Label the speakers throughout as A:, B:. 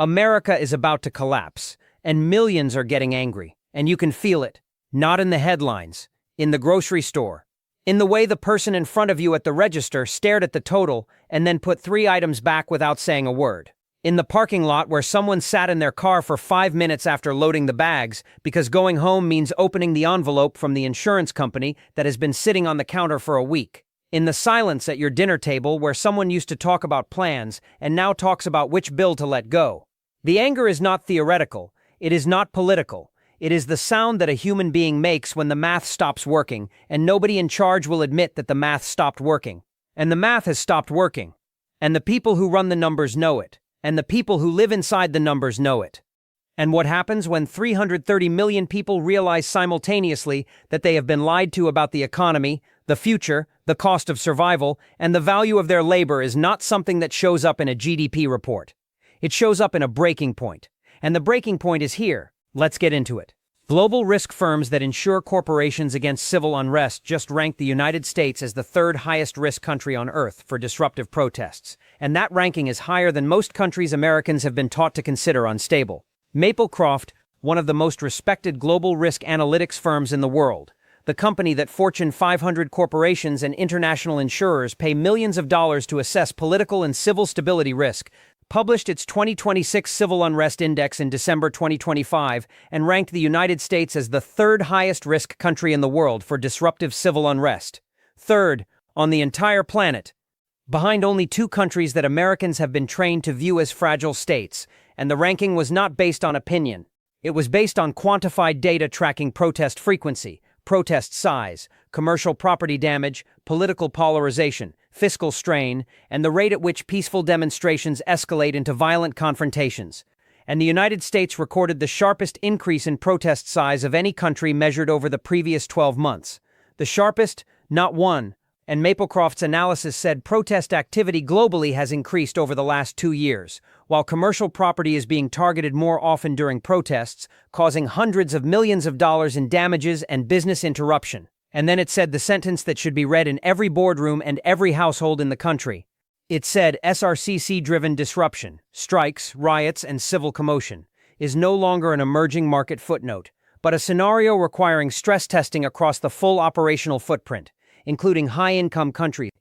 A: America is about to collapse, and millions are getting angry, and you can feel it. Not in the headlines, in the grocery store, in the way the person in front of you at the register stared at the total and then put 3 items back without saying a word. In the parking lot where someone sat in their car for 5 minutes after loading the bags because going home means opening the envelope from the insurance company that has been sitting on the counter for a week. In the silence at your dinner table where someone used to talk about plans and now talks about which bill to let go. The anger is not theoretical, it is not political, it is the sound that a human being makes when the math stops working, and nobody in charge will admit that the math stopped working. And the math has stopped working. And the people who run the numbers know it, and the people who live inside the numbers know it. And what happens when 330 million people realize simultaneously that they have been lied to about the economy, the future, the cost of survival, and the value of their labor is not something that shows up in a GDP report. It shows up in a breaking point. And the breaking point is here. Let's get into it. Global risk firms that insure corporations against civil unrest just ranked the United States as the 3rd highest risk country on earth for disruptive protests. And that ranking is higher than most countries Americans have been taught to consider unstable. Maplecroft, one of the most respected global risk analytics firms in the world, the company that Fortune 500 corporations and international insurers pay millions of dollars to assess political and civil stability risk, published its 2026 Civil Unrest Index in December 2025 and ranked the United States as the 3rd highest risk country in the world for disruptive civil unrest. 3rd on the entire planet, behind only 2 countries that Americans have been trained to view as fragile states, and the ranking was not based on opinion. It was based on quantified data tracking protest frequency, protest size, commercial property damage, political polarization, fiscal strain, and the rate at which peaceful demonstrations escalate into violent confrontations. And the United States recorded the sharpest increase in protest size of any country measured over the previous 12 months. The sharpest, not one. And Maplecroft's analysis said protest activity globally has increased over the last 2 years, while commercial property is being targeted more often during protests, causing hundreds of millions of dollars in damages and business interruption. And then it said the sentence that should be read in every boardroom and every household in the country. It said SRCC-driven disruption, strikes, riots, and civil commotion is no longer an emerging market footnote, but a scenario requiring stress testing across the full operational footprint, including high-income countries,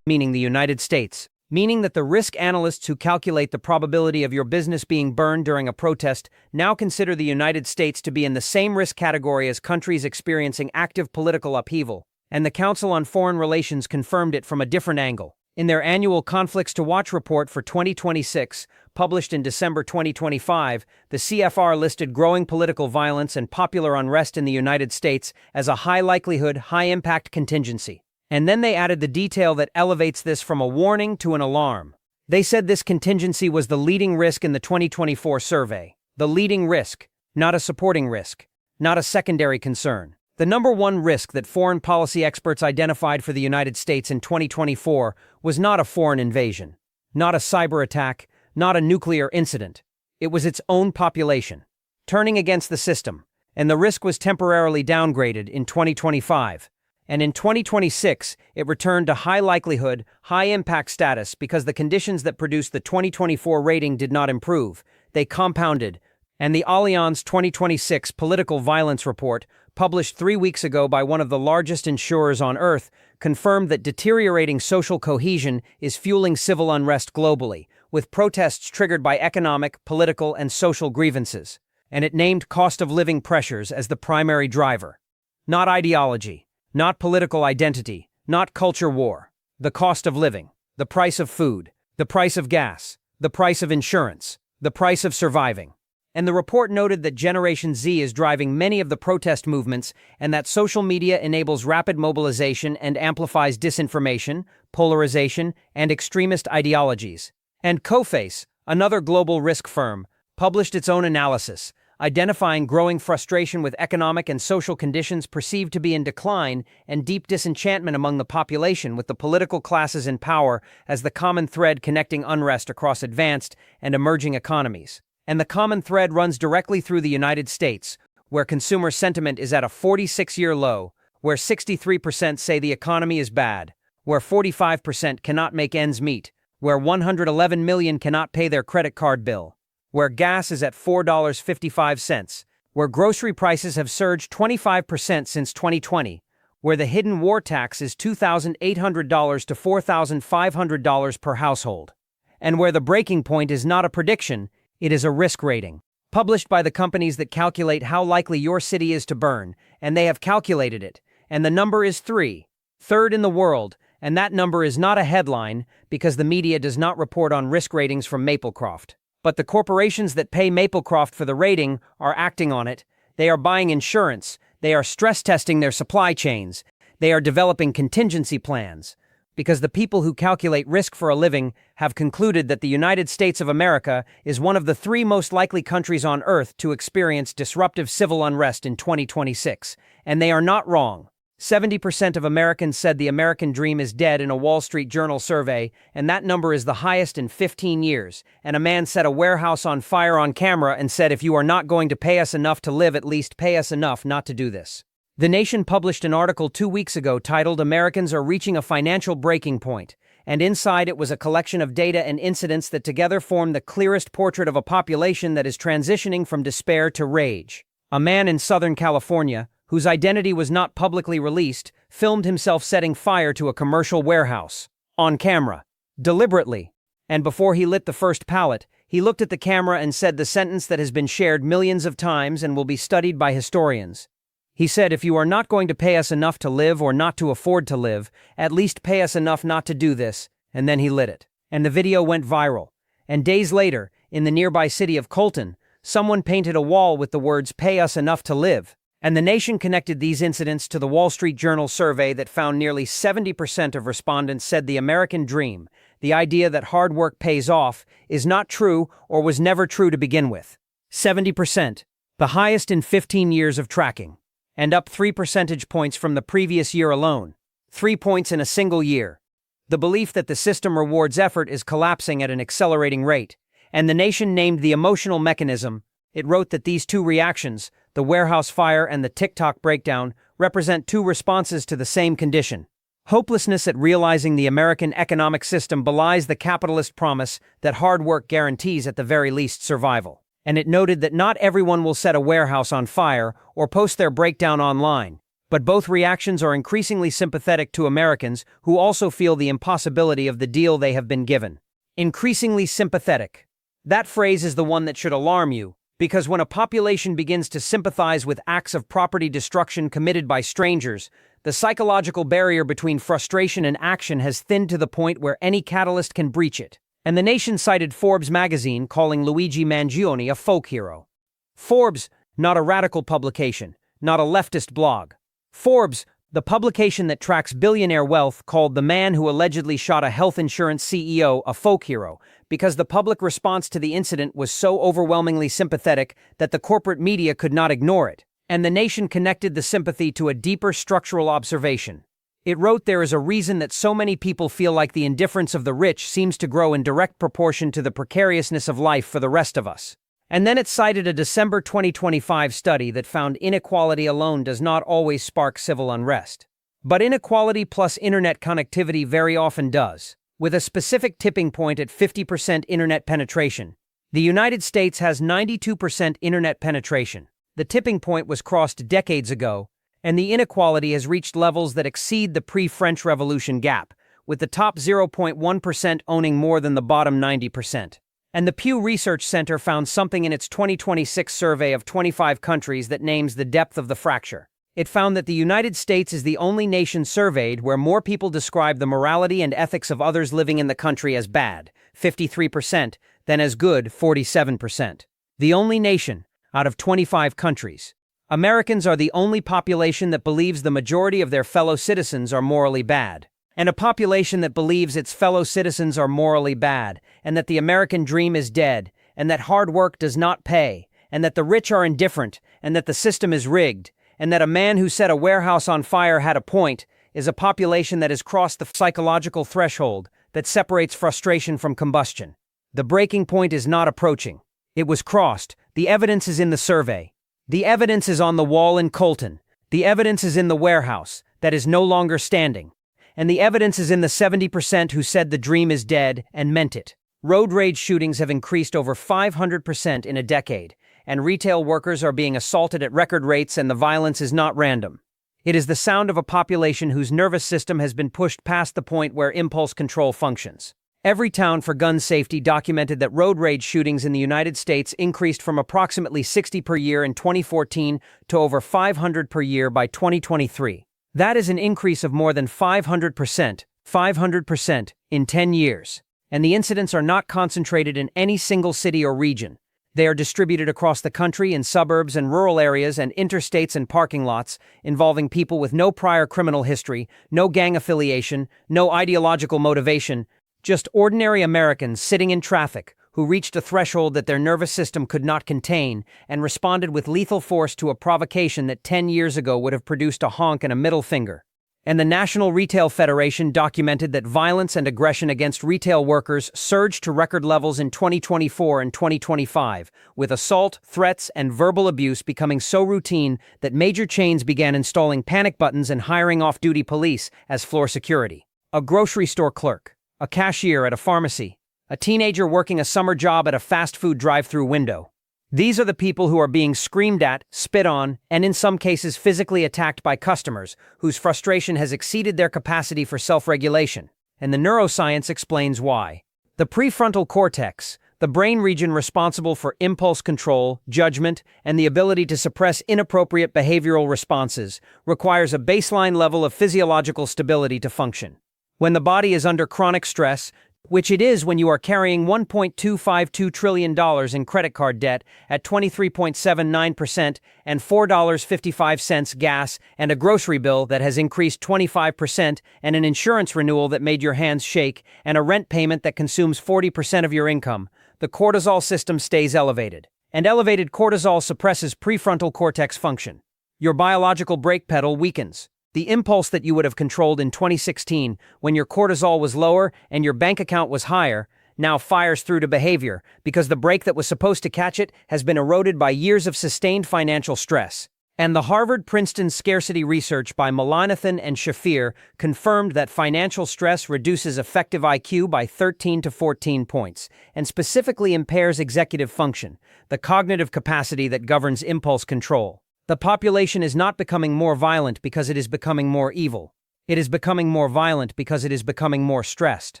A: meaning the United States, meaning that the risk analysts who calculate the probability of your business being burned during a protest now consider the United States to be in the same risk category as countries experiencing active political upheaval, and the Council on Foreign Relations confirmed it from a different angle. In their annual Conflicts to Watch report for 2026, published in December 2025, the CFR listed growing political violence and popular unrest in the United States as a high-likelihood, high-impact contingency. And then they added the detail that elevates this from a warning to an alarm. They said this contingency was the leading risk in the 2024 survey. The leading risk, not a supporting risk, not a secondary concern. The number one risk that foreign policy experts identified for the United States in 2024 was not a foreign invasion, not a cyber attack, not a nuclear incident. It was its own population, turning against the system, and the risk was temporarily downgraded in 2025. And in 2026, it returned to high likelihood, high impact status because the conditions that produced the 2024 rating did not improve. They compounded. And the Allianz 2026 Political Violence Report, published 3 weeks ago by one of the largest insurers on earth, confirmed that deteriorating social cohesion is fueling civil unrest globally, with protests triggered by economic, political, and social grievances. And it named cost of living pressures as the primary driver. Not ideology. Not political identity, not culture war. The cost of living, the price of food, the price of gas, the price of insurance, the price of surviving. And the report noted that Generation Z is driving many of the protest movements and that social media enables rapid mobilization and amplifies disinformation, polarization, and extremist ideologies. And Coface, another global risk firm, published its own analysis, identifying growing frustration with economic and social conditions perceived to be in decline and deep disenchantment among the population with the political classes in power as the common thread connecting unrest across advanced and emerging economies. And the common thread runs directly through the United States, where consumer sentiment is at a 46-year low, where 63% say the economy is bad, where 45% cannot make ends meet, where 111 million cannot pay their credit card bill, where gas is at $4.55, where grocery prices have surged 25% since 2020, where the hidden war tax is $2,800 to $4,500 per household, and where the breaking point is not a prediction, it is a risk rating, published by the companies that calculate how likely your city is to burn, and they have calculated it, and the number is 3, third in the world, and that number is not a headline because the media does not report on risk ratings from Maplecroft. But the corporations that pay Maplecroft for the rating are acting on it. They are buying insurance. They are stress testing their supply chains. They are developing contingency plans. Because the people who calculate risk for a living have concluded that the United States of America is one of the 3 most likely countries on Earth to experience disruptive civil unrest in 2026. And they are not wrong. 70% of Americans said the American dream is dead in a Wall Street Journal survey, and that number is the highest in 15 years. And a man set a warehouse on fire on camera and said, if you are not going to pay us enough to live, at least pay us enough not to do this. The Nation published an article 2 weeks ago titled Americans Are Reaching a Financial Breaking Point, and inside it was a collection of data and incidents that together form the clearest portrait of a population that is transitioning from despair to rage. A man in Southern California, whose identity was not publicly released, filmed himself setting fire to a commercial warehouse, on camera, deliberately. And before he lit the first pallet, he looked at the camera and said the sentence that has been shared millions of times and will be studied by historians. He said, if you are not going to pay us enough to live or not to afford to live, at least pay us enough not to do this, and then he lit it. And the video went viral. And days later, in the nearby city of Colton, someone painted a wall with the words, pay us enough to live. And the Nation connected these incidents to the Wall Street Journal survey that found nearly 70% of respondents said the American dream, the idea that hard work pays off, is not true or was never true to begin with. 70%, the highest in 15 years of tracking, and up 3 percentage points from the previous year alone. 3 points in a single year. The belief that the system rewards effort is collapsing at an accelerating rate, and the Nation named the emotional mechanism. It wrote that these 2 reactions, the warehouse fire and the TikTok breakdown, represent 2 responses to the same condition. Hopelessness at realizing the American economic system belies the capitalist promise that hard work guarantees at the very least survival. And it noted that not everyone will set a warehouse on fire or post their breakdown online, but both reactions are increasingly sympathetic to Americans who also feel the impossibility of the deal they have been given. Increasingly sympathetic. That phrase is the one that should alarm you. Because when a population begins to sympathize with acts of property destruction committed by strangers, the psychological barrier between frustration and action has thinned to the point where any catalyst can breach it. And the Nation cited Forbes magazine calling Luigi Mangione a folk hero. Forbes, not a radical publication, not a leftist blog. Forbes, the publication that tracks billionaire wealth, called the man who allegedly shot a health insurance CEO a folk hero, because the public response to the incident was so overwhelmingly sympathetic that the corporate media could not ignore it. And the Nation connected the sympathy to a deeper structural observation. It wrote there is a reason that so many people feel like the indifference of the rich seems to grow in direct proportion to the precariousness of life for the rest of us. And then it cited a December 2025 study that found inequality alone does not always spark civil unrest. But inequality plus internet connectivity very often does, with a specific tipping point at 50% internet penetration. The United States has 92% internet penetration. The tipping point was crossed decades ago, and the inequality has reached levels that exceed the pre-French Revolution gap, with the top 0.1% owning more than the bottom 90%. And the Pew Research Center found something in its 2026 survey of 25 countries that names the depth of the fracture. It found that the United States is the only nation surveyed where more people describe the morality and ethics of others living in the country as bad, 53%, than as good, 47%. The only nation, out of 25 countries. Americans are the only population that believes the majority of their fellow citizens are morally bad. And a population that believes its fellow citizens are morally bad, and that the American dream is dead, and that hard work does not pay, and that the rich are indifferent, and that the system is rigged, and that a man who set a warehouse on fire had a point, is a population that has crossed the psychological threshold that separates frustration from combustion. The breaking point is not approaching. It was crossed. The evidence is in the survey. The evidence is on the wall in Colton. The evidence is in the warehouse that is no longer standing. And the evidence is in the 70% who said the dream is dead and meant it. Road rage shootings have increased over 500% in a decade, and retail workers are being assaulted at record rates, and the violence is not random. It is the sound of a population whose nervous system has been pushed past the point where impulse control functions. Every Town for Gun Safety documented that road rage shootings in the United States increased from approximately 60 per year in 2014 to over 500 per year by 2023. That is an increase of more than 500% in 10 years. And the incidents are not concentrated in any single city or region. They are distributed across the country in suburbs and rural areas and interstates and parking lots, involving people with no prior criminal history, no gang affiliation, no ideological motivation, just ordinary Americans sitting in traffic who reached a threshold that their nervous system could not contain and responded with lethal force to a provocation that 10 years ago would have produced a honk and a middle finger. And the National Retail Federation documented that violence and aggression against retail workers surged to record levels in 2024 and 2025, with assault, threats, and verbal abuse becoming so routine that major chains began installing panic buttons and hiring off-duty police as floor security. A grocery store clerk, a cashier at a pharmacy, a teenager working a summer job at a fast food drive-through window. These are the people who are being screamed at, spit on, and in some cases physically attacked by customers whose frustration has exceeded their capacity for self-regulation. And the neuroscience explains why. The prefrontal cortex, the brain region responsible for impulse control, judgment, and the ability to suppress inappropriate behavioral responses, requires a baseline level of physiological stability to function. When the body is under chronic stress, which it is when you are carrying $1.252 trillion in credit card debt at 23.79% and $4.55 gas, and a grocery bill that has increased 25%, and an insurance renewal that made your hands shake, and a rent payment that consumes 40% of your income, the cortisol system stays elevated. And elevated cortisol suppresses prefrontal cortex function. Your biological brake pedal weakens. The impulse that you would have controlled in 2016, when your cortisol was lower and your bank account was higher, now fires through to behavior because the brake that was supposed to catch it has been eroded by years of sustained financial stress. And the Harvard-Princeton scarcity research by Mullainathan and Shafir confirmed that financial stress reduces effective IQ by 13 to 14 points, and specifically impairs executive function, the cognitive capacity that governs impulse control. The population is not becoming more violent because it is becoming more evil. It is becoming more violent because it is becoming more stressed.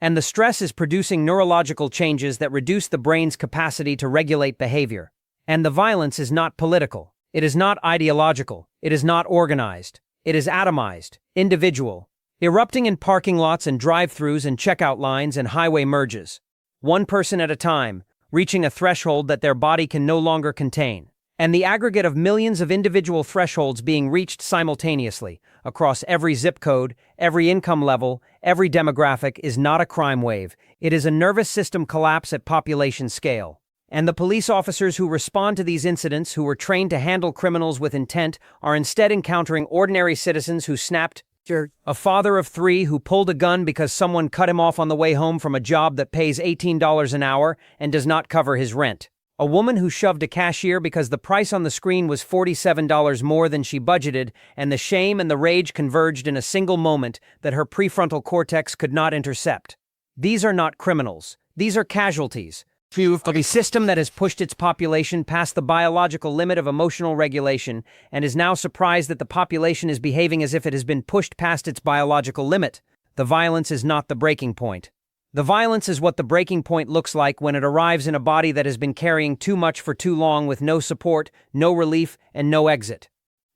A: And the stress is producing neurological changes that reduce the brain's capacity to regulate behavior. And the violence is not political. It is not ideological. It is not organized. It is atomized, individual, erupting in parking lots and drive-thrus and checkout lines and highway merges. One person at a time, reaching a threshold that their body can no longer contain. And the aggregate of millions of individual thresholds being reached simultaneously, across every zip code, every income level, every demographic, is not a crime wave. It is a nervous system collapse at population scale. And the police officers who respond to these incidents, who were trained to handle criminals with intent, are instead encountering ordinary citizens who snapped. A father of 3 who pulled a gun because someone cut him off on the way home from a job that pays $18 an hour and does not cover his rent. A woman who shoved a cashier because the price on the screen was $47 more than she budgeted, and the shame and the rage converged in a single moment that her prefrontal cortex could not intercept. These are not criminals. These are casualties of a system that has pushed its population past the biological limit of emotional regulation and is now surprised that the population is behaving as if it has been pushed past its biological limit. The violence is not the breaking point. The violence is what the breaking point looks like when it arrives in a body that has been carrying too much for too long with no support, no relief, and no exit.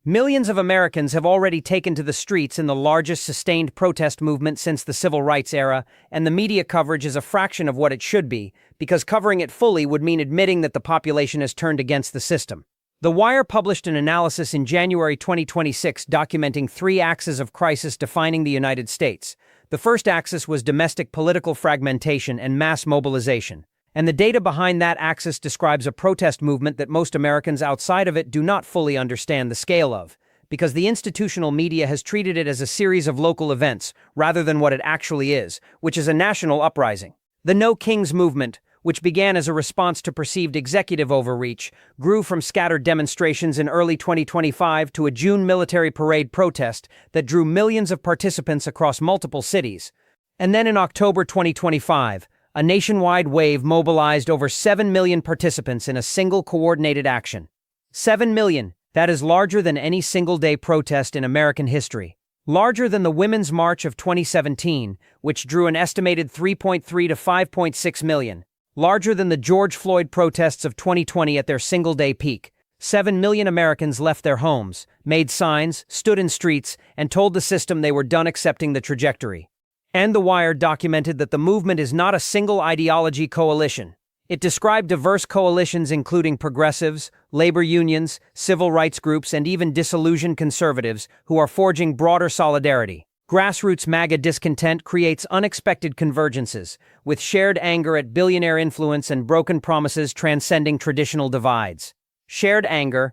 A: Millions of Americans have already taken to the streets in the largest sustained protest movement since the civil rights era, and the media coverage is a fraction of what it should be, because covering it fully would mean admitting that the population has turned against the system. The Wire published an analysis in January 2026 documenting 3 axes of crisis defining the United States. The first axis was domestic political fragmentation and mass mobilization. And the data behind that axis describes a protest movement that most Americans outside of it do not fully understand the scale of, because the institutional media has treated it as a series of local events rather than what it actually is, which is a national uprising. The No Kings movement, which began as a response to perceived executive overreach, grew from scattered demonstrations in early 2025 to a June military parade protest that drew millions of participants across multiple cities. And then in October 2025, a nationwide wave mobilized over 7 million participants in a single coordinated action. 7 million, that is larger than any single-day protest in American history. Larger than the Women's March of 2017, which drew an estimated 3.3 to 5.6 million. Larger than the George Floyd protests of 2020 at their single-day peak. 7 million Americans left their homes, made signs, stood in streets, and told the system they were done accepting the trajectory. And The Wire documented that the movement is not a single ideology coalition. It described diverse coalitions including progressives, labor unions, civil rights groups, and even disillusioned conservatives who are forging broader solidarity. Grassroots MAGA discontent creates unexpected convergences, with shared anger at billionaire influence and broken promises transcending traditional divides. Shared anger.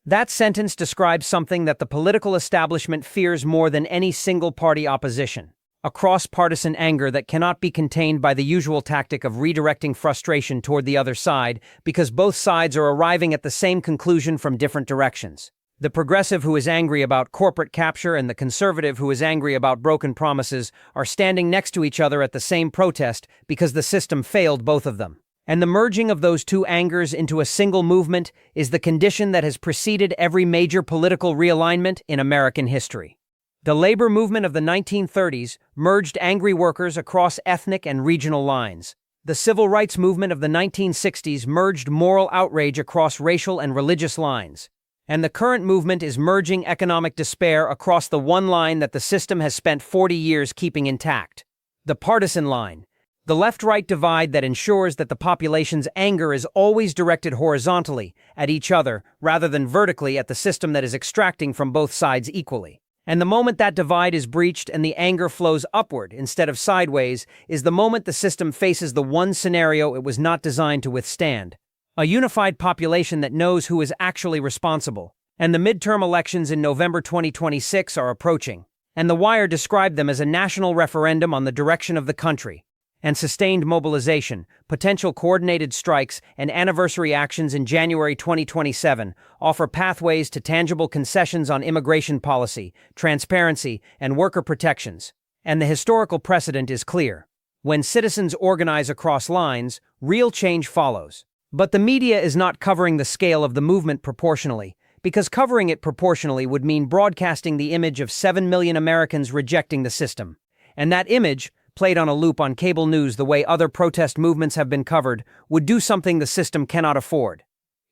A: That sentence describes something that the political establishment fears more than any single-party opposition. A cross-partisan anger that cannot be contained by the usual tactic of redirecting frustration toward the other side because both sides are arriving at the same conclusion from different directions. The progressive who is angry about corporate capture and the conservative who is angry about broken promises are standing next to each other at the same protest because the system failed both of them. And the merging of those two angers into a single movement is the condition that has preceded every major political realignment in American history. The labor movement of the 1930s merged angry workers across ethnic and regional lines. The civil rights movement of the 1960s merged moral outrage across racial and religious lines. And the current movement is merging economic despair across the one line that the system has spent 40 years keeping intact. The partisan line. The left-right divide that ensures that the population's anger is always directed horizontally at each other rather than vertically at the system that is extracting from both sides equally. And the moment that divide is breached and the anger flows upward instead of sideways is the moment the system faces the one scenario it was not designed to withstand. A unified population that knows who is actually responsible. And the midterm elections in November 2026 are approaching. And The Wire described them as a national referendum on the direction of the country. And sustained mobilization, potential coordinated strikes, and anniversary actions in January 2027 offer pathways to tangible concessions on immigration policy, transparency, and worker protections. And the historical precedent is clear. When citizens organize across lines, real change follows. But the media is not covering the scale of the movement proportionally, because covering it proportionally would mean broadcasting the image of 7 million Americans rejecting the system. And that image, played on a loop on cable news the way other protest movements have been covered, would do something the system cannot afford.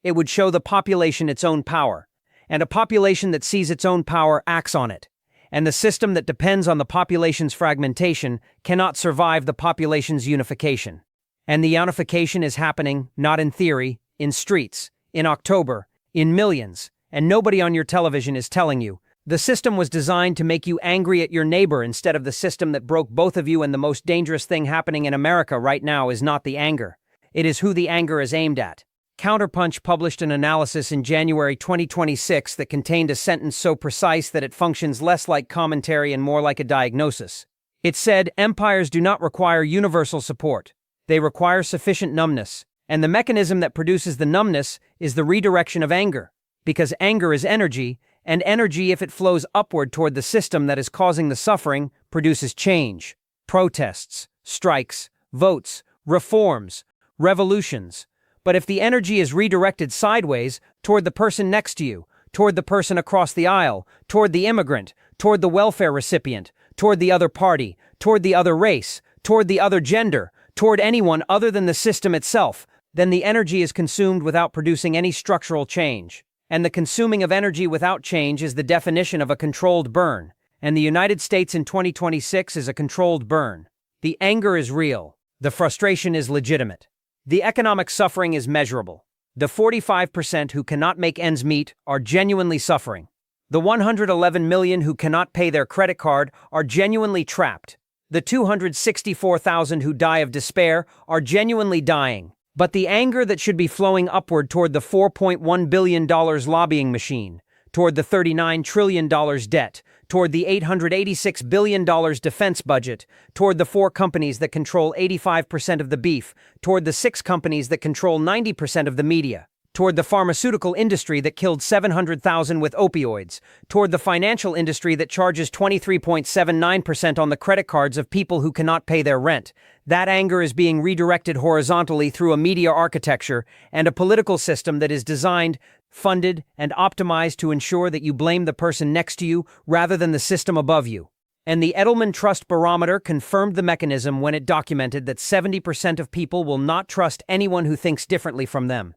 A: It would show the population its own power, and a population that sees its own power acts on it. And the system that depends on the population's fragmentation cannot survive the population's unification. And the unification is happening, not in theory, in streets, in October, in millions, and nobody on your television is telling you. The system was designed to make you angry at your neighbor instead of the system that broke both of you, and the most dangerous thing happening in America right now is not the anger. It is who the anger is aimed at. Counterpunch published an analysis in January 2026 that contained a sentence so precise that it functions less like commentary and more like a diagnosis. It said, "Empires do not require universal support. They require sufficient numbness. And the mechanism that produces the numbness is the redirection of anger. Because anger is energy, and energy, if it flows upward toward the system that is causing the suffering, produces change. Protests, strikes, votes, reforms, revolutions. But if the energy is redirected sideways, toward the person next to you, toward the person across the aisle, toward the immigrant, toward the welfare recipient, toward the other party, toward the other race, toward the other gender, toward anyone other than the system itself, then the energy is consumed without producing any structural change. And the consuming of energy without change is the definition of a controlled burn. And the United States in 2026 is a controlled burn. The anger is real. The frustration is legitimate. The economic suffering is measurable. The 45% who cannot make ends meet are genuinely suffering. The 111 million who cannot pay their credit card are genuinely trapped. The 264,000 who die of despair are genuinely dying. But the anger that should be flowing upward toward the $4.1 billion lobbying machine, toward the $39 trillion debt, toward the $886 billion defense budget, toward the 4 companies that control 85% of the beef, toward the 6 companies that control 90% of the media, toward the pharmaceutical industry that killed 700,000 with opioids, toward the financial industry that charges 23.79% on the credit cards of people who cannot pay their rent. That anger is being redirected horizontally through a media architecture and a political system that is designed, funded, and optimized to ensure that you blame the person next to you rather than the system above you. And the Edelman Trust Barometer confirmed the mechanism when it documented that 70% of people will not trust anyone who thinks differently from them.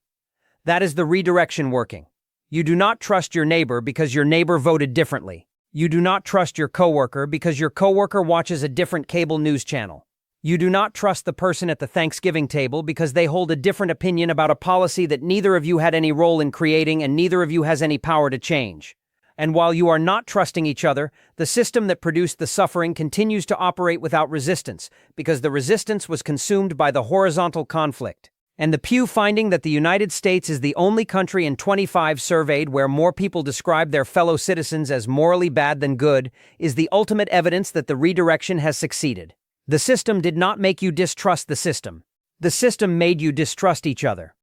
A: That is the redirection working. You do not trust your neighbor because your neighbor voted differently. You do not trust your coworker because your coworker watches a different cable news channel. You do not trust the person at the Thanksgiving table because they hold a different opinion about a policy that neither of you had any role in creating and neither of you has any power to change. And while you are not trusting each other, the system that produced the suffering continues to operate without resistance because the resistance was consumed by the horizontal conflict. And the Pew finding that the United States is the only country in 25 surveyed where more people describe their fellow citizens as morally bad than good is the ultimate evidence that the redirection has succeeded. The system did not make you distrust the system. The system made you distrust each other.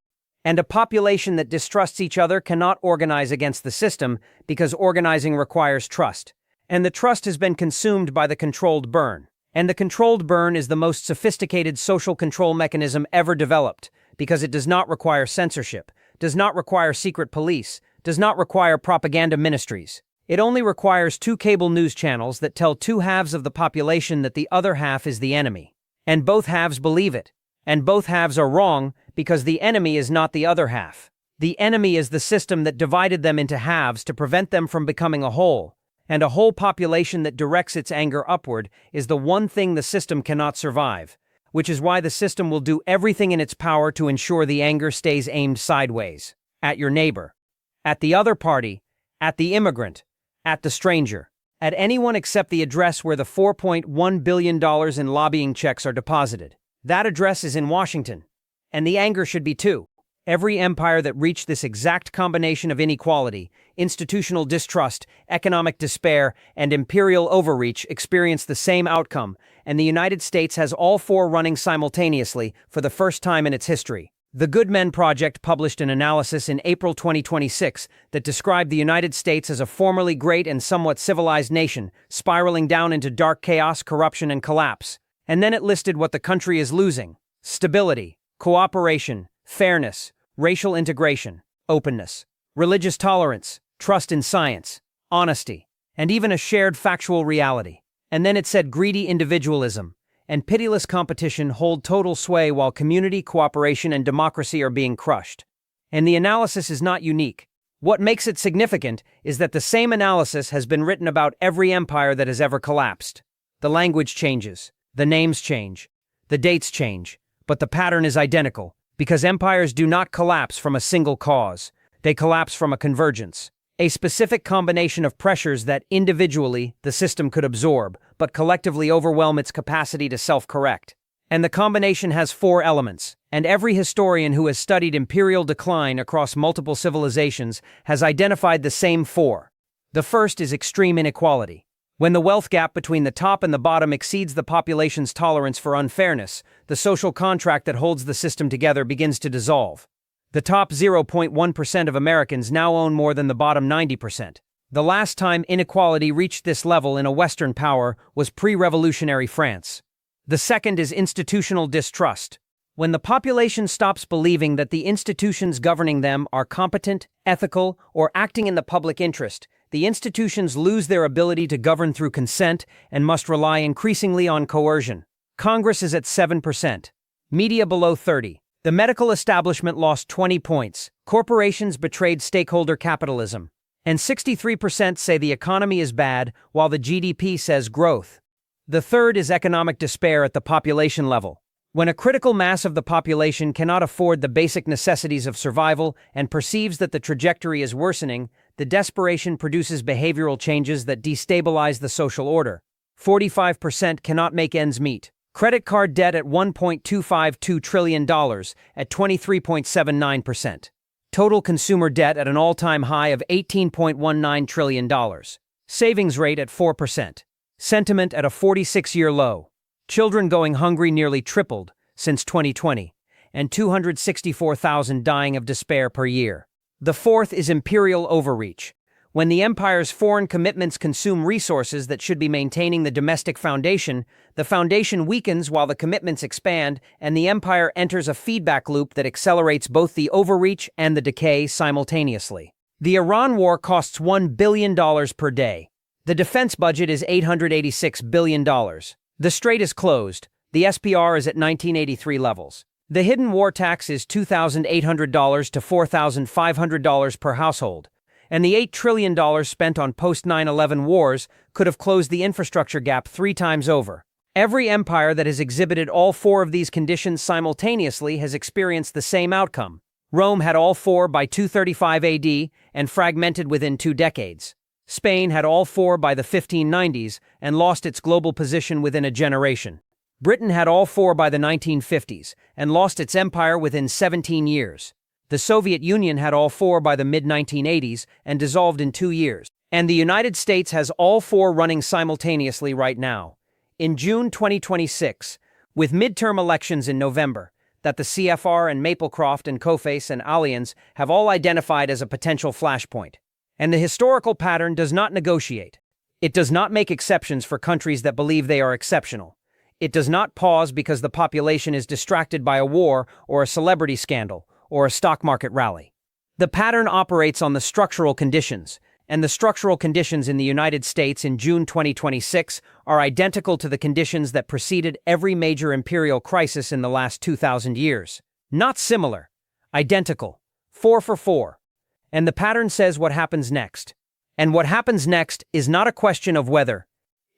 A: And a population that distrusts each other cannot organize against the system because organizing requires trust. And the trust has been consumed by the controlled burn. And the controlled burn is the most sophisticated social control mechanism ever developed because it does not require censorship, does not require secret police, does not require propaganda ministries. It only requires 2 cable news channels that tell 2 halves of the population that the other half is the enemy. And both halves believe it. And both halves are wrong because the enemy is not the other half. The enemy is the system that divided them into halves to prevent them from becoming a whole. And a whole population that directs its anger upward is the one thing the system cannot survive, which is why the system will do everything in its power to ensure the anger stays aimed sideways, at your neighbor, at the other party, at the immigrant, at the stranger, at anyone except the address where the $4.1 billion in lobbying checks are deposited. That address is in Washington, and the anger should be too. Every empire that reached this exact combination of inequality, institutional distrust, economic despair, and imperial overreach experienced the same outcome, and the United States has all 4 running simultaneously for the first time in its history. The Good Men Project published an analysis in April 2026 that described the United States as a formerly great and somewhat civilized nation, spiraling down into dark chaos, corruption, and collapse. And then it listed what the country is losing: stability, cooperation, fairness, racial integration, openness, religious tolerance, trust in science, honesty, and even a shared factual reality. And then it said greedy individualism and pitiless competition hold total sway while community, cooperation, and democracy are being crushed. And the analysis is not unique. What makes it significant is that the same analysis has been written about every empire that has ever collapsed. The language changes, the names change, the dates change, but the pattern is identical. Because empires do not collapse from a single cause. They collapse from a convergence. A specific combination of pressures that individually the system could absorb, but collectively overwhelm its capacity to self-correct. And the combination has 4 elements, and every historian who has studied imperial decline across multiple civilizations has identified the same 4. The first is extreme inequality. When the wealth gap between the top and the bottom exceeds the population's tolerance for unfairness, the social contract that holds the system together begins to dissolve. The top 0.1% of Americans now own more than the bottom 90%. The last time inequality reached this level in a Western power was pre-revolutionary France. The second is institutional distrust. When the population stops believing that the institutions governing them are competent, ethical, or acting in the public interest, the institutions lose their ability to govern through consent and must rely increasingly on coercion. Congress is at 7%. Media below 30%. The medical establishment lost 20 points. Corporations betrayed stakeholder capitalism. And 63% say the economy is bad, while the GDP says growth. The third is economic despair at the population level. When a critical mass of the population cannot afford the basic necessities of survival and perceives that the trajectory is worsening, the desperation produces behavioral changes that destabilize the social order. 45% cannot make ends meet. Credit card debt at $1.252 trillion at 23.79%. Total consumer debt at an all-time high of $18.19 trillion. Savings rate at 4%. Sentiment at a 46-year low. Children going hungry nearly tripled since 2020, and 264,000 dying of despair per year. The fourth is imperial overreach. When the empire's foreign commitments consume resources that should be maintaining the domestic foundation, the foundation weakens while the commitments expand, and the empire enters a feedback loop that accelerates both the overreach and the decay simultaneously. The Iran war costs $1 billion per day. The defense budget is $886 billion. The strait is closed. The SPR is at 1983 levels. The hidden war tax is $2,800 to $4,500 per household. And the $8 trillion spent on post-9/11 wars could have closed the infrastructure gap 3 times over. Every empire that has exhibited all 4 of these conditions simultaneously has experienced the same outcome. Rome had all 4 by 235 AD and fragmented within 2 decades. Spain had all 4 by the 1590s and lost its global position within a generation. Britain had all 4 by the 1950s and lost its empire within 17 years. The Soviet Union had all 4 by the mid-1980s and dissolved in 2 years. And the United States has all 4 running simultaneously right now. In June 2026, with midterm elections in November, that the CFR and Maplecroft and Coface and Allianz have all identified as a potential flashpoint. And the historical pattern does not negotiate. It does not make exceptions for countries that believe they are exceptional. It does not pause because the population is distracted by a war or a celebrity scandal or a stock market rally. The pattern operates on the structural conditions, and the structural conditions in the United States in June 2026 are identical to the conditions that preceded every major imperial crisis in the last 2,000 years. Not similar, identical, 4 for 4. And the pattern says what happens next. And what happens next is not a question of whether.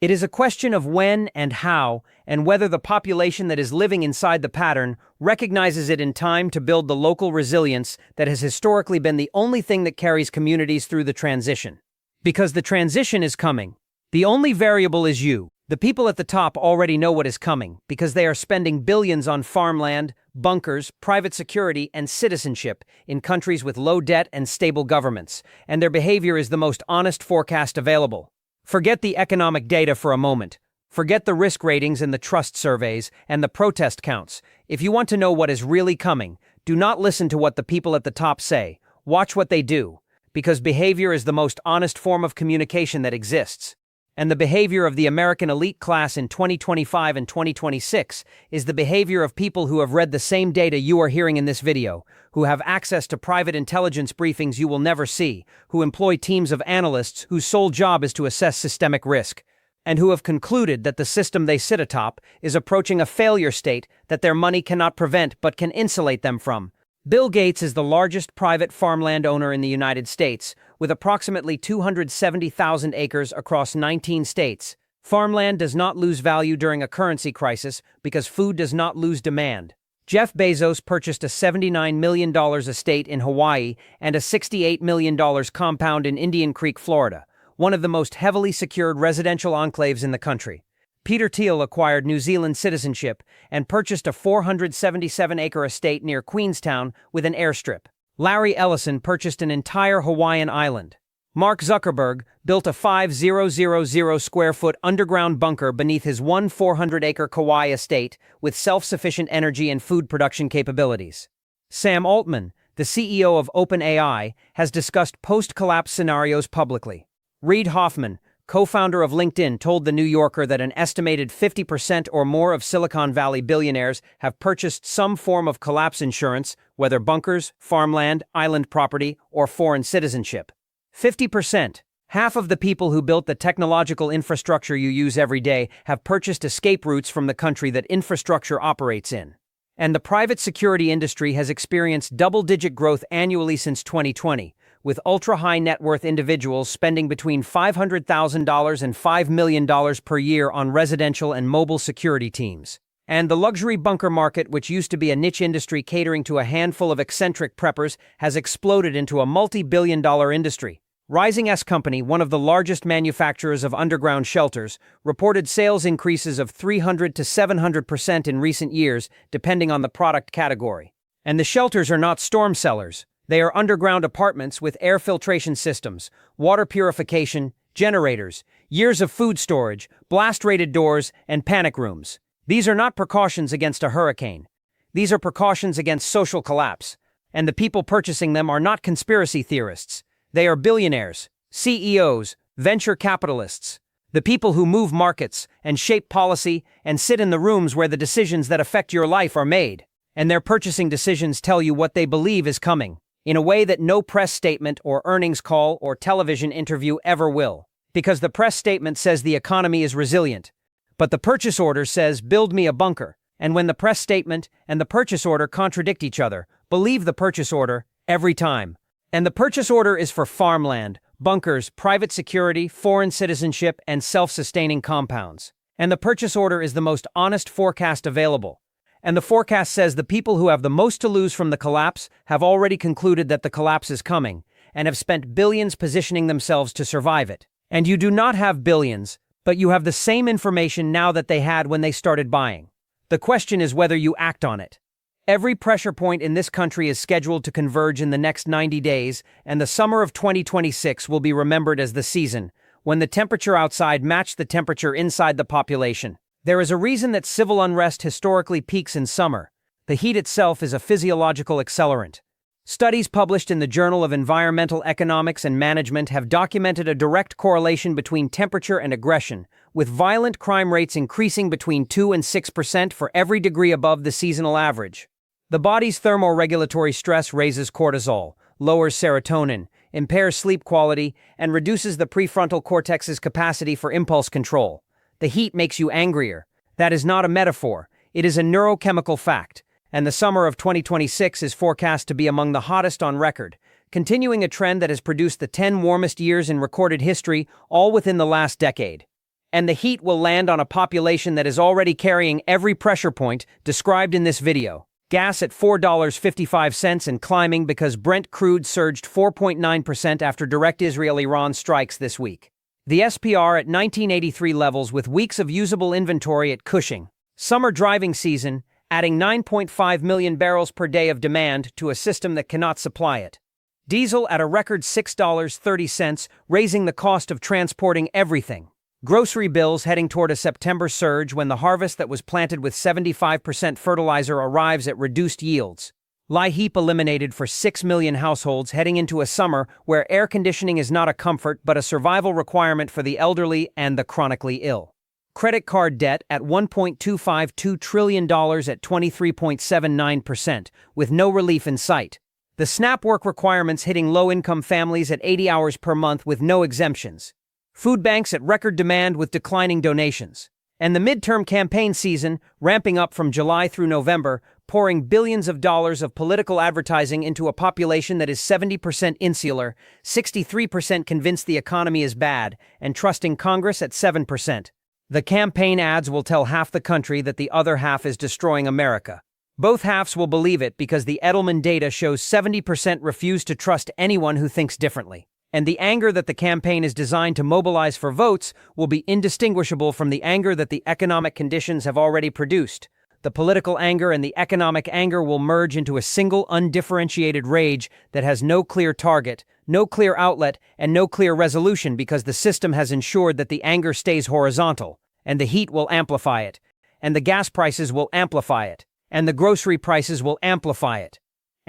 A: It is a question of when and how, and whether the population that is living inside the pattern recognizes it in time to build the local resilience that has historically been the only thing that carries communities through the transition. Because the transition is coming. The only variable is you. The people at the top already know what is coming because they are spending billions on farmland, bunkers, private security, and citizenship in countries with low debt and stable governments, and their behavior is the most honest forecast available. Forget the economic data for a moment. Forget the risk ratings and the trust surveys and the protest counts. If you want to know what is really coming, do not listen to what the people at the top say. Watch what they do, because behavior is the most honest form of communication that exists. And the behavior of the American elite class in 2025 and 2026 is the behavior of people who have read the same data you are hearing in this video, who have access to private intelligence briefings you will never see, who employ teams of analysts whose sole job is to assess systemic risk, and who have concluded that the system they sit atop is approaching a failure state that their money cannot prevent but can insulate them from. Bill Gates is the largest private farmland owner in the United States, with approximately 270,000 acres across 19 states. Farmland does not lose value during a currency crisis because food does not lose demand. Jeff Bezos purchased a $79 million estate in Hawaii and a $68 million compound in Indian Creek, Florida, one of the most heavily secured residential enclaves in the country. Peter Thiel acquired New Zealand citizenship and purchased a 477-acre estate near Queenstown with an airstrip. Larry Ellison purchased an entire Hawaiian island. Mark Zuckerberg built a 5,000-square-foot underground bunker beneath his 400-acre Kauai estate with self-sufficient energy and food production capabilities. Sam Altman, the CEO of OpenAI, has discussed post-collapse scenarios publicly. Reid Hoffman, co-founder of LinkedIn, told The New Yorker that an estimated 50% or more of Silicon Valley billionaires have purchased some form of collapse insurance, whether bunkers, farmland, island property, or foreign citizenship. 50%. Half of the people who built the technological infrastructure you use every day have purchased escape routes from the country that infrastructure operates in. And the private security industry has experienced double-digit growth annually since 2020. With ultra-high net worth individuals spending between $500,000 and $5 million per year on residential and mobile security teams. And the luxury bunker market, which used to be a niche industry catering to a handful of eccentric preppers, has exploded into a multi-billion-dollar industry. Rising S Company, one of the largest manufacturers of underground shelters, reported sales increases of 300 to 700% in recent years, depending on the product category. And the shelters are not storm cellars. They are underground apartments with air filtration systems, water purification, generators, years of food storage, blast-rated doors, and panic rooms. These are not precautions against a hurricane. These are precautions against social collapse. And the people purchasing them are not conspiracy theorists. They are billionaires, CEOs, venture capitalists. The people who move markets and shape policy and sit in the rooms where the decisions that affect your life are made. And their purchasing decisions tell you what they believe is coming, in a way that no press statement or earnings call or television interview ever will. Because the press statement says the economy is resilient, but the purchase order says, build me a bunker. And when the press statement and the purchase order contradict each other, believe the purchase order every time. And the purchase order is for farmland, bunkers, private security, foreign citizenship, and self-sustaining compounds. And the purchase order is the most honest forecast available. And the forecast says the people who have the most to lose from the collapse have already concluded that the collapse is coming, and have spent billions positioning themselves to survive it. And you do not have billions, but you have the same information now that they had when they started buying. The question is whether you act on it. Every pressure point in this country is scheduled to converge in the next 90 days, and the summer of 2026 will be remembered as the season when the temperature outside matched the temperature inside the population. There is a reason that civil unrest historically peaks in summer. The heat itself is a physiological accelerant. Studies published in the Journal of Environmental Economics and Management have documented a direct correlation between temperature and aggression, with violent crime rates increasing between 2 and 6% for every degree above the seasonal average. The body's thermoregulatory stress raises cortisol, lowers serotonin, impairs sleep quality, and reduces the prefrontal cortex's capacity for impulse control. The heat makes you angrier. That is not a metaphor. It is a neurochemical fact. And the summer of 2026 is forecast to be among the hottest on record, continuing a trend that has produced the 10 warmest years in recorded history, all within the last decade. And the heat will land on a population that is already carrying every pressure point described in this video. Gas at $4.55 and climbing because Brent crude surged 4.9% after direct Israel-Iran strikes this week. The SPR at 1983 levels with weeks of usable inventory at Cushing. Summer driving season, adding 9.5 million barrels per day of demand to a system that cannot supply it. Diesel at a record $6.30, raising the cost of transporting everything. Grocery bills heading toward a September surge when the harvest that was planted with 75% fertilizer arrives at reduced yields. LIHEAP eliminated for 6 million households heading into a summer where air conditioning is not a comfort but a survival requirement for the elderly and the chronically ill. Credit card debt at $1.252 trillion at 23.79%, with no relief in sight. The SNAP work requirements hitting low-income families at 80 hours per month with no exemptions. Food banks at record demand with declining donations. And the midterm campaign season, ramping up from July through November, pouring billions of dollars of political advertising into a population that is 70% insular, 63% convinced the economy is bad, and trusting Congress at 7%. The campaign ads will tell half the country that the other half is destroying America. Both halves will believe it because the Edelman data shows 70% refuse to trust anyone who thinks differently. And the anger that the campaign is designed to mobilize for votes will be indistinguishable from the anger that the economic conditions have already produced. The political anger and the economic anger will merge into a single undifferentiated rage that has no clear target, no clear outlet, and no clear resolution because the system has ensured that the anger stays horizontal, and the heat will amplify it, and the gas prices will amplify it, and the grocery prices will amplify it.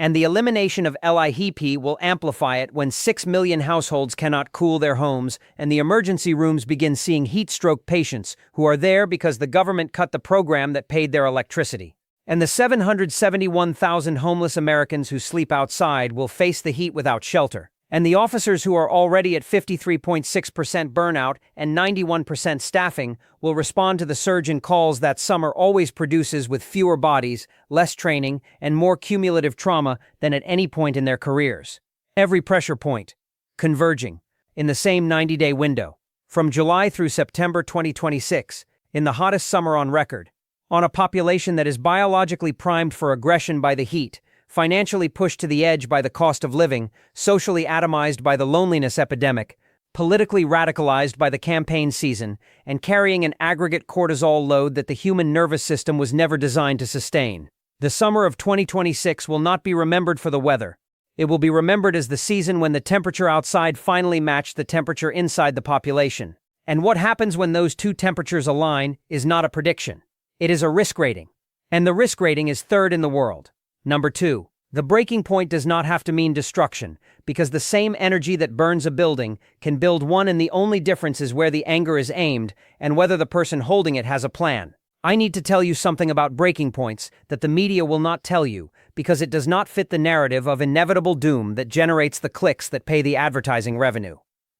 A: And the elimination of LIHEAP will amplify it when 6 million households cannot cool their homes and the emergency rooms begin seeing heat stroke patients who are there because the government cut the program that paid their electricity. And the 771,000 homeless Americans who sleep outside will face the heat without shelter. And the officers who are already at 53.6% burnout and 91% staffing will respond to the surge in calls that summer always produces with fewer bodies, less training, and more cumulative trauma than at any point in their careers. Every pressure point, converging, in the same 90-day window, from July through September 2026, in the hottest summer on record, on a population that is biologically primed for aggression by the heat, financially pushed to the edge by the cost of living, socially atomized by the loneliness epidemic, politically radicalized by the campaign season, and carrying an aggregate cortisol load that the human nervous system was never designed to sustain. The summer of 2026 will not be remembered for the weather. It will be remembered as the season when the temperature outside finally matched the temperature inside the population. And what happens when those two temperatures align is not a prediction. It is a risk rating. And the risk rating is third in the world. Number 2. The breaking point does not have to mean destruction, because the same energy that burns a building can build one, and the only difference is where the anger is aimed and whether the person holding it has a plan. I need to tell you something about breaking points that the media will not tell you, because it does not fit the narrative of inevitable doom that generates the clicks that pay the advertising revenue.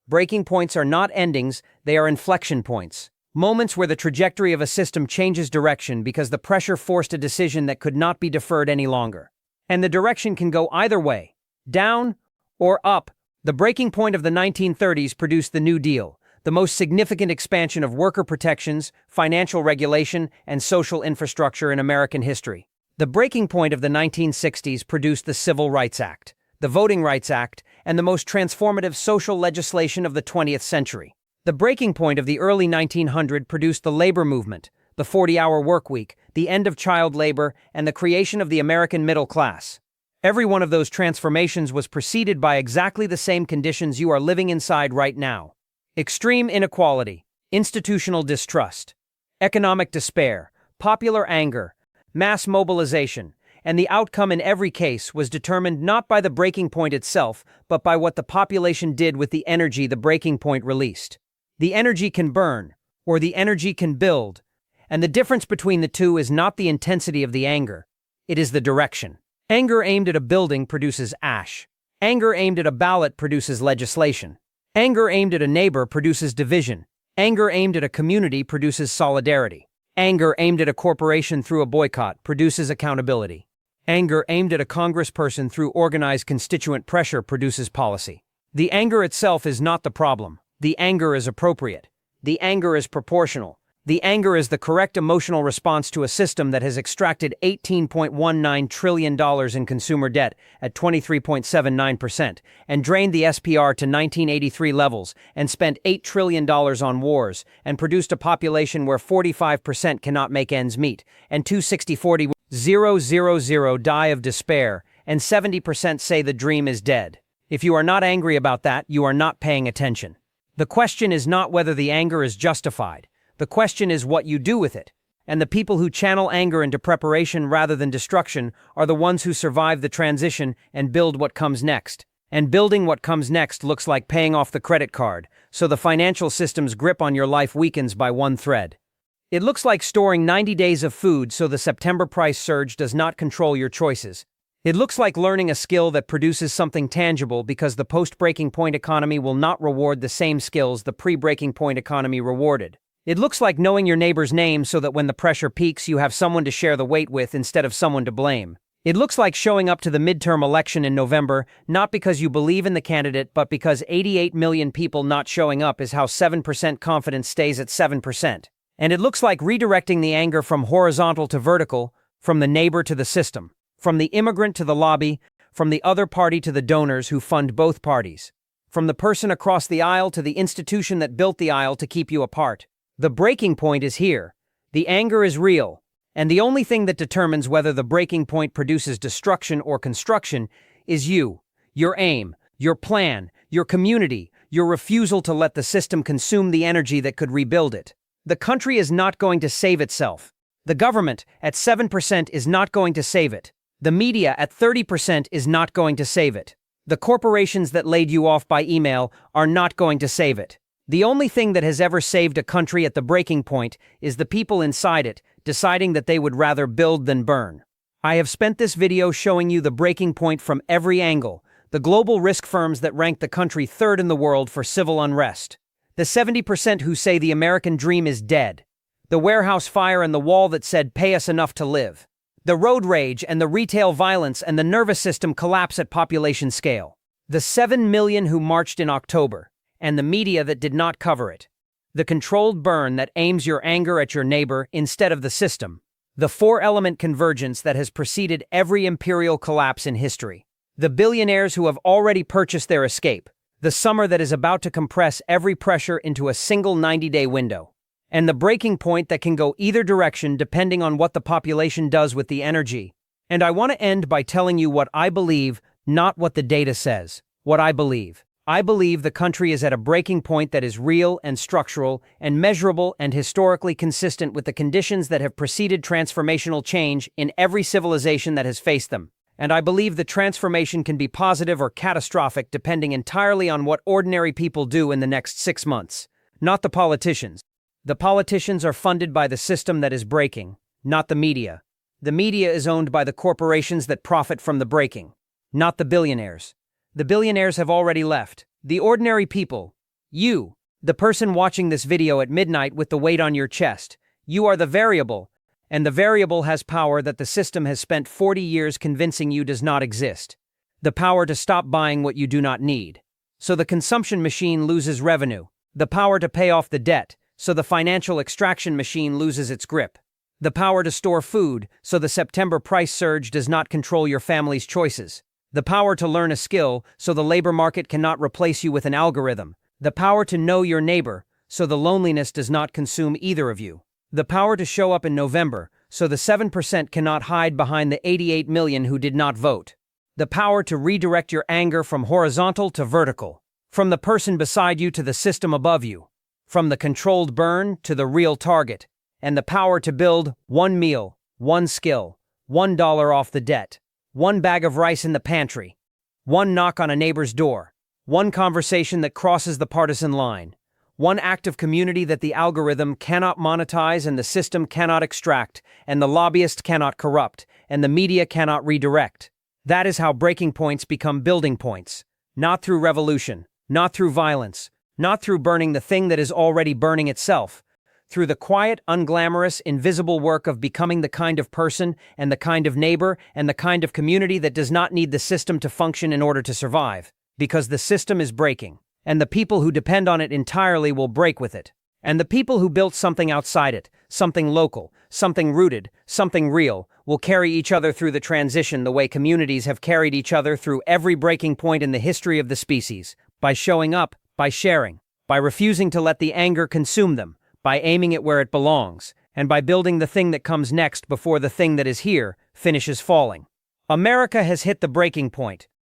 A: Breaking points are not endings, they are inflection points. Moments where the trajectory of a system changes direction because the pressure forced a decision that could not be deferred any longer. And the direction can go either way, down or up. The breaking point of the 1930s produced the New Deal, the most significant expansion of worker protections, financial regulation, and social infrastructure in American history. The breaking point of the 1960s produced the Civil Rights Act, the Voting Rights Act, and the most transformative social legislation of the 20th century. The breaking point of the early 1900s produced the labor movement, the 40-hour workweek, the end of child labor, and the creation of the American middle class. Every one of those transformations was preceded by exactly the same conditions you are living inside right now. Extreme inequality, institutional distrust, economic despair, popular anger, mass mobilization, and the outcome in every case was determined not by the breaking point itself, but by what the population did with the energy the breaking point released. The energy can burn, or the energy can build, and the difference between the two is not the intensity of the anger, it is the direction. Anger aimed at a building produces ash. Anger aimed at a ballot produces legislation. Anger aimed at a neighbor produces division. Anger aimed at a community produces solidarity. Anger aimed at a corporation through a boycott produces accountability. Anger aimed at a congressperson through organized constituent pressure produces policy. The anger itself is not the problem. The anger is appropriate. The anger is proportional. The anger is the correct emotional response to a system that has extracted $18.19 trillion in consumer debt at 23.79% and drained the SPR to 1983 levels and spent $8 trillion on wars and produced a population where 45% cannot make ends meet and 260,000 die of despair and 70% say the dream is dead. If you are not angry about that, you are not paying attention. The question is not whether the anger is justified. The question is what you do with it. And the people who channel anger into preparation rather than destruction are the ones who survive the transition and build what comes next. And building what comes next looks like paying off the credit card, so the financial system's grip on your life weakens by one thread. It looks like storing 90 days of food so the September price surge does not control your choices. It looks like learning a skill that produces something tangible because the post-breaking point economy will not reward the same skills the pre-breaking point economy rewarded. It looks like knowing your neighbor's name so that when the pressure peaks you have someone to share the weight with instead of someone to blame. It looks like showing up to the midterm election in November, not because you believe in the candidate, but because 88 million people not showing up is how 7% confidence stays at 7%. And it looks like redirecting the anger from horizontal to vertical, from the neighbor to the system, from the immigrant to the lobby, from the other party to the donors who fund both parties, from the person across the aisle to the institution that built the aisle to keep you apart. The breaking point is here. The anger is real, and the only thing that determines whether the breaking point produces destruction or construction is you, your aim, your plan, your community, your refusal to let the system consume the energy that could rebuild it. The country is not going to save itself. The government at 7% is not going to save it. The media at 30% is not going to save it. The corporations that laid you off by email are not going to save it. The only thing that has ever saved a country at the breaking point is the people inside it deciding that they would rather build than burn. I have spent this video showing you the breaking point from every angle, the global risk firms that rank the country third in the world for civil unrest, the 70% who say the American dream is dead, the warehouse fire and the wall that said pay us enough to live, the road rage and the retail violence and the nervous system collapse at population scale, the 7 million who marched in October, and the media that did not cover it, the controlled burn that aims your anger at your neighbor instead of the system, the four-element convergence that has preceded every imperial collapse in history, the billionaires who have already purchased their escape, the summer that is about to compress every pressure into a single 90-day window, and the breaking point that can go either direction depending on what the population does with the energy. And I want to end by telling you what I believe Not what the data says. What I believe. I believe the country is at a breaking point that is real and structural and measurable and historically consistent with the conditions that have preceded transformational change in every civilization that has faced them. And I believe the transformation can be positive or catastrophic depending entirely on what ordinary people do in the next 6 months. Not the politicians. The politicians are funded by the system that is breaking, not the media. The media is owned by the corporations that profit from the breaking, not the billionaires. The billionaires have already left. The ordinary people, you, the person watching this video at midnight with the weight on your chest, you are the variable, and the variable has power that the system has spent 40 years convincing you does not exist. The power to stop buying what you do not need. So the consumption machine loses revenue. The power to pay off the debt, so the financial extraction machine loses its grip. The power to store food, so the September price surge does not control your family's choices. The power to learn a skill, so the labor market cannot replace you with an algorithm. The power to know your neighbor, so the loneliness does not consume either of you. The power to show up in November, so the 7% cannot hide behind the 88 million who did not vote. The power to redirect your anger from horizontal to vertical. From the person beside you to the system above you. From the controlled burn to the real target. And the power to build one meal, one skill, $1 off the debt. One bag of rice in the pantry, one knock on a neighbor's door, one conversation that crosses the partisan line, one act of community that the algorithm cannot monetize and the system cannot extract, and the lobbyist cannot corrupt, and the media cannot redirect. That is how breaking points become building points. Not through revolution, not through violence, not through burning the thing that is already burning itself, through the quiet, unglamorous, invisible work of becoming the kind of person and the kind of neighbor and the kind of community that does not need the system to function in order to survive, because the system is breaking, and the people who depend on it entirely will break with it. And the people who built something outside it, something local, something rooted, something real, will carry each other through the transition the way communities have carried each other through every breaking point in the history of the species, by showing up, by sharing, by refusing to let the anger consume them, by aiming it where it belongs, and by building the thing that comes next before the thing that is here finishes falling. America has hit the breaking point.